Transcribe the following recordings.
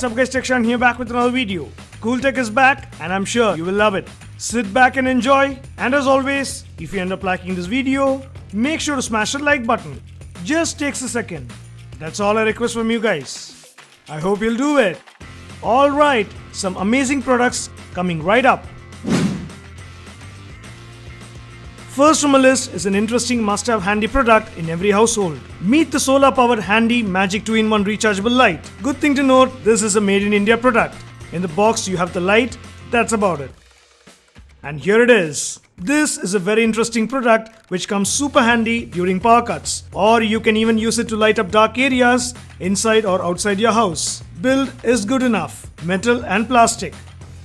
What's up guys, Tekshan here back with another video. Cool Tech is back and I'm sure you will love it. Sit back and enjoy, and as always, if you end up liking this video, make sure to smash the like button. Just takes a second. That's all I request from you guys. I hope you'll do it. Alright, some amazing products coming right up. First from a list is an interesting must-have handy product in every household. Meet the solar-powered handy Magic 2-in-1 rechargeable light. Good thing to note, this is a made in India product. In the box you have the light, that's about it. And here it is. This is a very interesting product which comes super handy during power cuts. Or you can even use it to light up dark areas inside or outside your house. Build is good enough. Metal and plastic.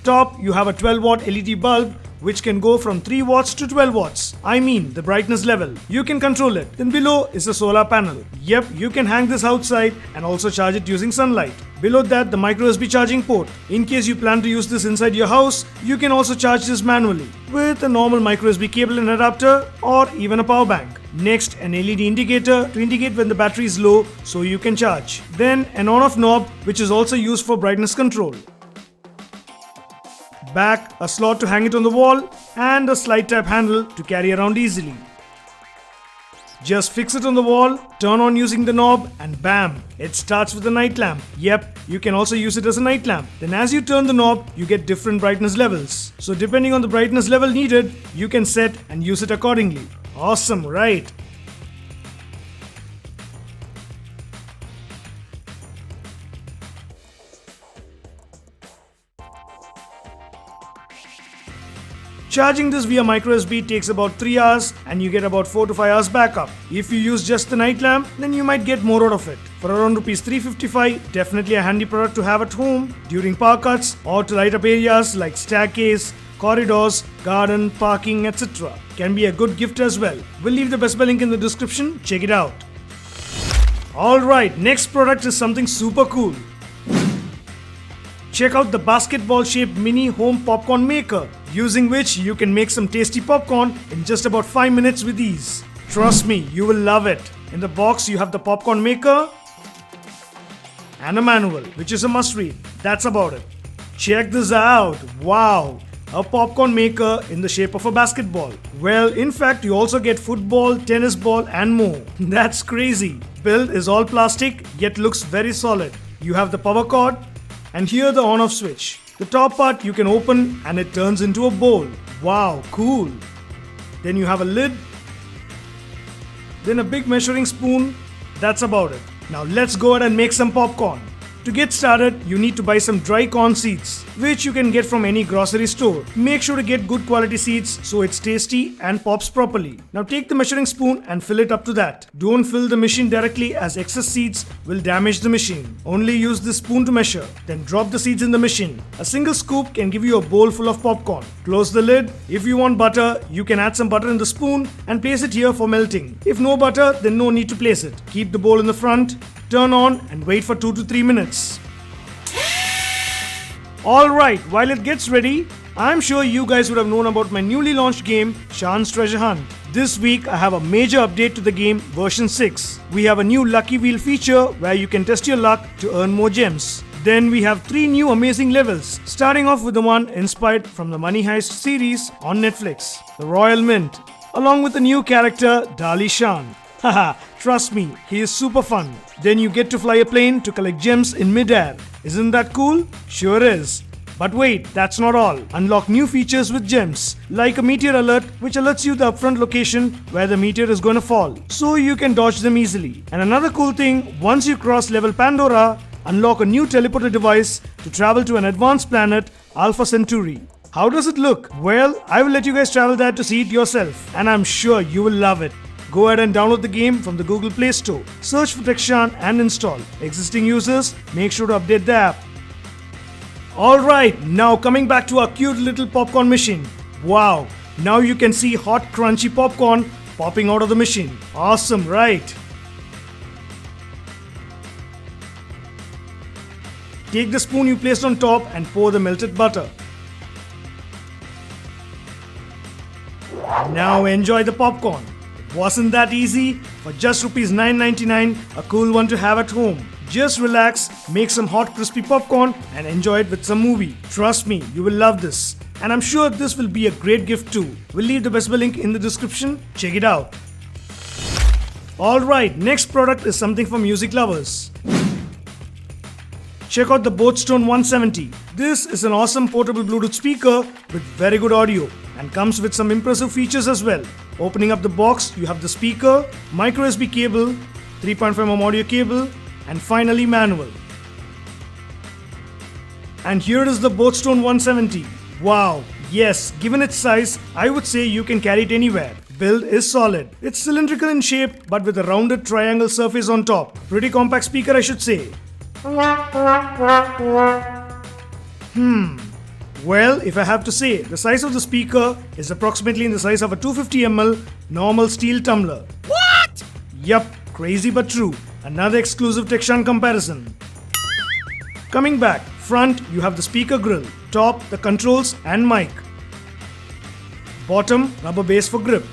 Top you have a 12 watt LED bulb which can go from 3 watts to 12 watts. I mean the brightness level. You can control it. Then below is a solar panel. Yep, you can hang this outside and also charge it using sunlight. Below that, the micro USB charging port. In case you plan to use this inside your house, you can also charge this manually with a normal micro USB cable and adapter or even a power bank. Next, an LED indicator to indicate when the battery is low so you can charge. Then an on-off knob which is also used for brightness control. Back, a slot to hang it on the wall and a slide type handle to carry around easily. Just fix it on the wall, turn on using the knob and bam, it starts with a night lamp. Yep, you can also use it as a night lamp. Then as you turn the knob, you get different brightness levels. So depending on the brightness level needed, you can set and use it accordingly. Awesome, right? Charging this via micro USB takes about 3 hours and you get about 4 to 5 hours backup. If you use just the night lamp, then you might get more out of it. For around Rs 355, definitely a handy product to have at home during power cuts or to light up areas like staircase, corridors, garden, parking, etc. Can be a good gift as well. We'll leave the Best Buy link in the description, check it out. Alright, next product is something super cool. Check out the basketball shaped mini home popcorn maker, using which you can make some tasty popcorn in just about 5 minutes with ease. Trust me, you will love it. In the box you have the popcorn maker and a manual, which is a must read. That's about it. Check this out. Wow! A popcorn maker in the shape of a basketball. Well, in fact, you also get football, tennis ball and more. That's crazy. Build is all plastic yet looks very solid. You have the power cord and here the on-off switch. The top part you can open and it turns into a bowl. Wow, cool. Then you have a lid. Then a big measuring spoon. That's about it. Now let's go ahead and make some popcorn. To get started, you need to buy some dry corn seeds, which you can get from any grocery store. Make sure to get good quality seeds so it's tasty and pops properly. Now take the measuring spoon and fill it up to that. Don't fill the machine directly as excess seeds will damage the machine. Only use this spoon to measure. Then drop the seeds in the machine. A single scoop can give you a bowl full of popcorn. Close the lid. If you want butter, you can add some butter in the spoon and place it here for melting. If no butter, then no need to place it. Keep the bowl in the front. Turn on and wait for 2 to 3 minutes. Alright, while it gets ready, I'm sure you guys would have known about my newly launched game, Shan's Treasure Hunt. This week I have a major update to the game, version 6. We have a new Lucky Wheel feature where you can test your luck to earn more gems. Then we have 3 new amazing levels, starting off with the one inspired from the Money Heist series on Netflix, the Royal Mint, along with the new character, Dali Shan. Haha, trust me, he is super fun. Then you get to fly a plane to collect gems in mid-air. Isn't that cool? Sure is. But wait, that's not all. Unlock new features with gems, like a meteor alert which alerts you the upfront location where the meteor is going to fall, so you can dodge them easily. And another cool thing, once you cross level Pandora, unlock a new teleporter device to travel to an advanced planet, Alpha Centauri. How does it look? Well, I will let you guys travel there to see it yourself, and I'm sure you will love it. Go ahead and download the game from the Google Play Store. Search for Tekshan and install. Existing users, make sure to update the app. Alright, now coming back to our cute little popcorn machine. Wow, now you can see hot crunchy popcorn popping out of the machine. Awesome, right? Take the spoon you placed on top and pour the melted butter. Now enjoy the popcorn. Wasn't that easy? For just Rs 9.99, a cool one to have at home. Just relax, make some hot crispy popcorn and enjoy it with some movie. Trust me, you will love this. And I'm sure this will be a great gift too. We'll leave the Best Buy link in the description. Check it out. Alright, next product is something for music lovers. Check out the Boatstone 170. This is an awesome portable Bluetooth speaker with very good audio and comes with some impressive features as well. Opening up the box, you have the speaker, micro USB cable, 3.5mm audio cable, and finally manual. And here is the Boatstone 170. Wow, yes, given its size, I would say you can carry it anywhere. Build is solid. It's cylindrical in shape but with a rounded triangle surface on top. Pretty compact speaker, I should say. Well, if I have to say, the size of the speaker is approximately in the size of a 250ml normal steel tumbler. What? Yup, crazy but true. Another exclusive TechShan comparison. Coming back, front you have the speaker grill, top the controls and mic. Bottom, rubber base for grip.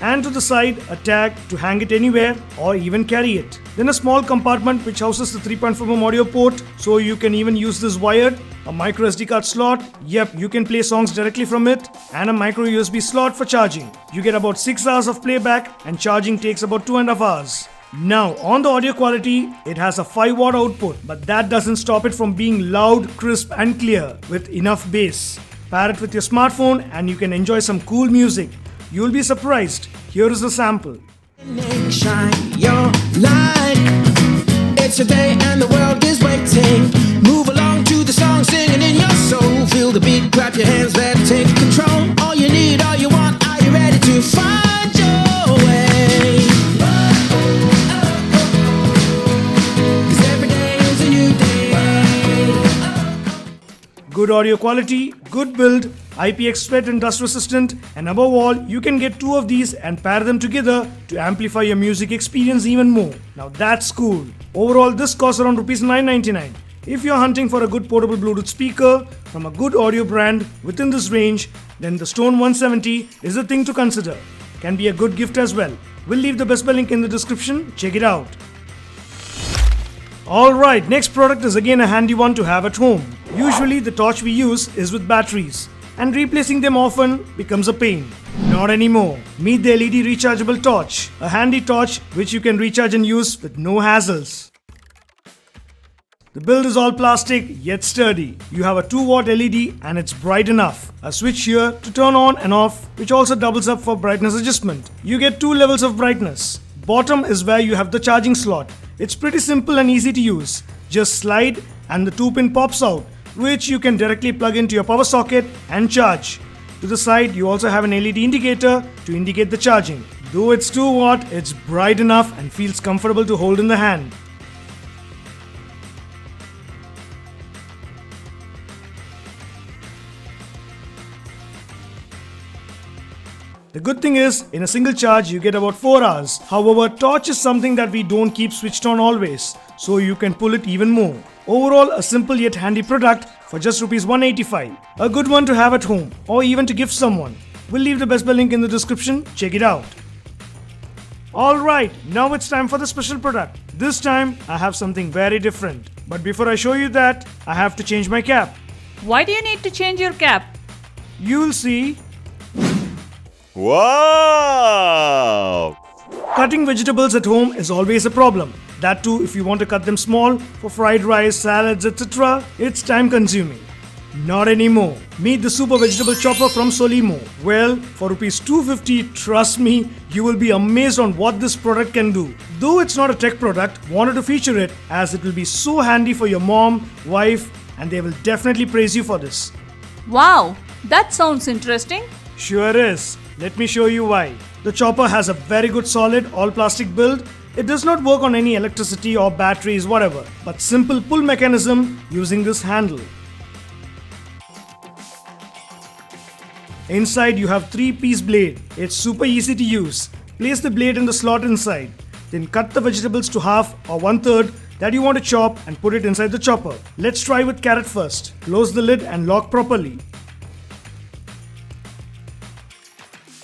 And to the side, a tag to hang it anywhere or even carry it. Then a small compartment which houses the 3.5mm audio port, so you can even use this wired. A micro SD card slot, yep, you can play songs directly from it, and a micro USB slot for charging. You get about 6 hours of playback and charging takes about 2.5 hours. Now, on the audio quality, it has a 5-watt output, but that doesn't stop it from being loud, crisp and clear with enough bass. Pair it with your smartphone and you can enjoy some cool music. You'll be surprised. Here is the sample. Shine your light. It's a day and the world is waiting. Move along to the song, singing in your soul. Feel the beat, clap your hands, let's take control. All you need, all you want, are you ready to find your way? 'Cause every day is a new day. Good audio quality, good build, IPX sweat and dust resistant, and above all, you can get 2 of these and pair them together to amplify your music experience even more. Now that's cool. Overall, this costs around Rs 999. If you're hunting for a good portable Bluetooth speaker from a good audio brand within this range, then the Stone 170 is a thing to consider. Can be a good gift as well. We'll leave the Best Buy link in the description. Check it out. Alright, next product is again a handy one to have at home. Usually the torch we use is with batteries, and replacing them often becomes a pain. Not anymore. Meet the LED rechargeable torch, a handy torch which you can recharge and use with no hassles. The build is all plastic yet sturdy. You have a 2-watt LED and it's bright enough. A switch here to turn on and off, which also doubles up for brightness adjustment. You get 2 levels of brightness. Bottom is where you have the charging slot. It's pretty simple and easy to use. Just slide and the 2-pin pops out, which you can directly plug into your power socket and charge. To the side, you also have an LED indicator to indicate the charging. Though it's 2-watt, it's bright enough and feels comfortable to hold in the hand. The good thing is, in a single charge you get about 4 hours. However, torch is something that we don't keep switched on always, so you can pull it even more. Overall, a simple yet handy product for just Rs 185. A good one to have at home or even to gift someone. We'll leave the Best Buy link in the description. Check it out. Alright, now it's time for the special product. This time I have something very different. But before I show you that, I have to change my cap. Why do you need to change your cap? You'll see. Wow! Cutting vegetables at home is always a problem. That too, if you want to cut them small for fried rice, salads, etc., it's time consuming. Not anymore. Meet the super vegetable chopper from Solimo. Well, for Rs 250, trust me, you will be amazed on what this product can do. Though it's not a tech product, wanted to feature it as it will be so handy for your mom, wife, and they will definitely praise you for this. Wow, that sounds interesting. Sure is. Let me show you why. The chopper has a very good solid all plastic build. It does not work on any electricity or batteries, whatever, but simple pull mechanism using this handle. Inside you have 3-piece blade. It's super easy to use. Place the blade in the slot inside. Then cut the vegetables to half or 1/3 that you want to chop and put it inside the chopper. Let's try with carrot first. Close the lid and lock properly.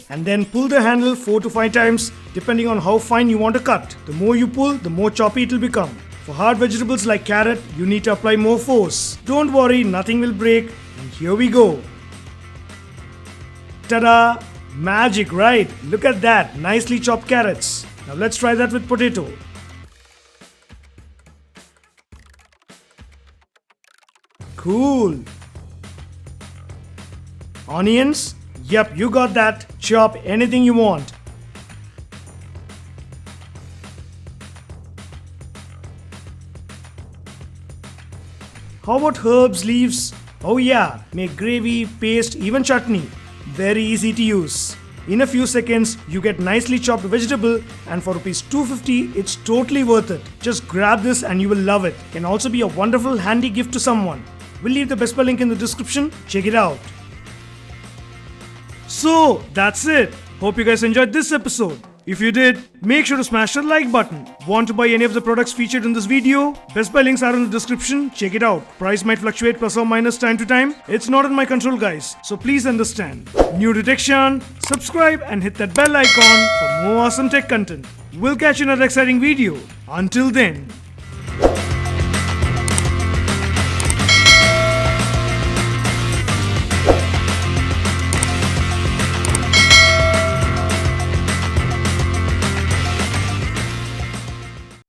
And then pull the handle 4 to 5 times depending on how fine you want to cut. The more you pull, the more choppy it will become. For hard vegetables like carrot, you need to apply more force. Don't worry, nothing will break. And here we go. Ta-da! Magic, right? Look at that, nicely chopped carrots. Now let's try that with potato. Cool. Onions? Yep, you got that. Chop anything you want. How about herbs, leaves? Oh yeah, make gravy, paste, even chutney. Very easy to use. In a few seconds, you get nicely chopped vegetable, and for Rs 250, it's totally worth it. Just grab this and you will love it. Can also be a wonderful handy gift to someone. We'll leave the Best Buy link in the description. Check it out. So, that's it. Hope you guys enjoyed this episode. If you did, make sure to smash the like button. Want to buy any of the products featured in this video? Best Buy links are in the description. Check it out. Price might fluctuate plus or minus time to time. It's not in my control, guys, so please understand. New to TechShan, subscribe and hit that bell icon for more awesome tech content. We'll catch you in another exciting video. Until then.